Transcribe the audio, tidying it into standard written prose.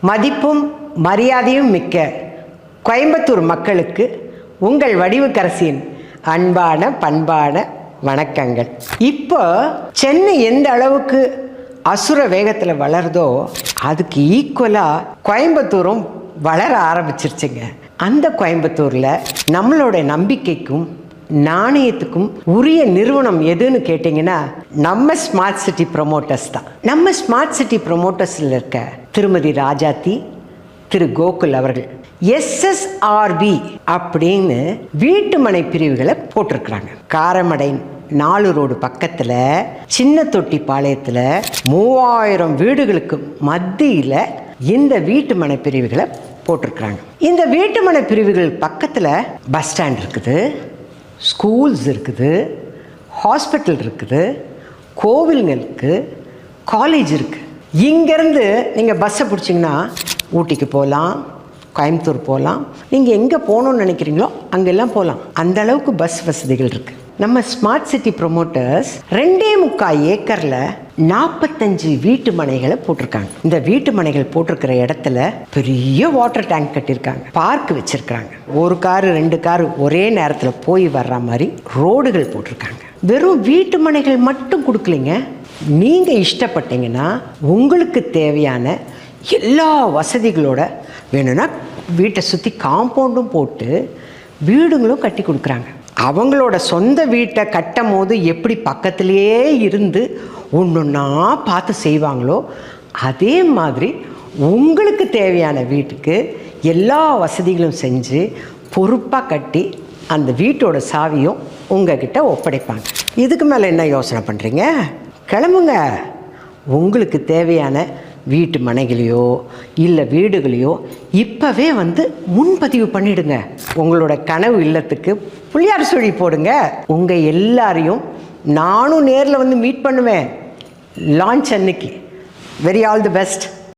மதிப்பும் மரியாதையும் மிக்க கோயம்புத்தூர் மக்களுக்கு உங்கள் வடிவுக்கரசியின் அன்பான பண்பான வணக்கங்கள். இப்போ சென்னை எந்த அளவுக்கு அசுர வேகத்தில் வளருதோ அதுக்கு ஈக்குவலாக கோயம்புத்தூரும் வளர ஆரம்பிச்சிருச்சுங்க. அந்த கோயம்புத்தூரில் நம்மளோட நம்பிக்கைக்கும் நாணயத்துக்கும் உரிய நிறுவனம் எதுன்னு கேட்டிங்கன்னா நம்ம ஸ்மார்ட் சிட்டி ப்ரொமோட்டர்ஸ் தான். நம்ம ஸ்மார்ட் சிட்டி ப்ரொமோட்டர்ஸில் இருக்க திருமதி ராஜாத்தி, திரு கோகுல் அவர்கள் SSRB அப்படின்னு வீட்டுமனை பிரிவுகளை போட்டிருக்கிறாங்க. காரமடை 4 ரோடு பக்கத்தில் சின்ன தொட்டி பாளையத்தில் 3000 வீடுகளுக்கு மத்தியில் இந்த வீட்டுமனை பிரிவுகளை போட்டிருக்கிறாங்க. இந்த வீட்டுமனை பிரிவுகள் பக்கத்தில் பஸ் ஸ்டாண்ட் இருக்குது, ஸ்கூல்ஸ் இருக்குது, ஹாஸ்பிட்டல் இருக்குது, கோவில்கள் இருக்குது, காலேஜ் இருக்குது. இங்கேருந்து நீங்கள் பஸ்ஸை பிடிச்சிங்கன்னா ஊட்டிக்கு போகலாம், கோயம்புத்தூர் போகலாம், நீங்கள் எங்கே போகணுன்னு நினைக்கிறீங்களோ அங்கெல்லாம் போகலாம். அந்த அளவுக்கு பஸ் வசதிகள் இருக்குது. நம்ம ஸ்மார்ட் சிட்டி ப்ரொமோட்டர்ஸ் 2.25 ஏக்கரில் 45 வீட்டு மனைகளை போட்டிருக்காங்க. இந்த வீட்டு மனைகள் போட்டிருக்கிற இடத்துல பெரிய வாட்டர் டேங்க் கட்டியிருக்காங்க, பார்க் வச்சிருக்காங்க, 1 காரு 2 காரு ஒரே நேரத்தில் போய் வர்ற மாதிரி ரோடுகள் போட்டிருக்காங்க. வெறும் வீட்டு மனைகள் மட்டும் கொடுக்கலைங்க, நீங்கள் இஷ்டப்பட்டீங்கன்னா உங்களுக்கு தேவையான எல்லா வசதிகளோட வேணும்னா வீட்டை சுற்றி காம்பவுண்டும் போட்டு வீடுங்களும் கட்டி கொடுக்குறாங்க. அவங்களோட சொந்த வீட்டை கட்டும் போது எப்படி பக்கத்துலேயே இருந்து ஒன்றொன்னா பார்த்து செய்வாங்களோ அதே மாதிரி உங்களுக்கு தேவையான வீட்டுக்கு எல்லா வசதிகளும் செஞ்சு பொறுப்பாக கட்டி அந்த வீட்டோட சாவியும் உங்ககிட்ட ஒப்படைப்பாங்க. இதுக்கு மேலே என்ன யோசனை பண்ணுறீங்க? கிளம்புங்க. உங்களுக்கு தேவையான வீட்டு மனைகளையோ இல்லை வீடுகளையோ இப்போவே முன்பதிவு பண்ணிடுங்க. உங்களோட கனவு இல்லத்துக்கு புளியார் சுழி போடுங்க. உங்கள் எல்லாரையும் நானும் நேரில் மீட் பண்ணுவேன் லான்ச் அன்னைக்கு. Very all the best.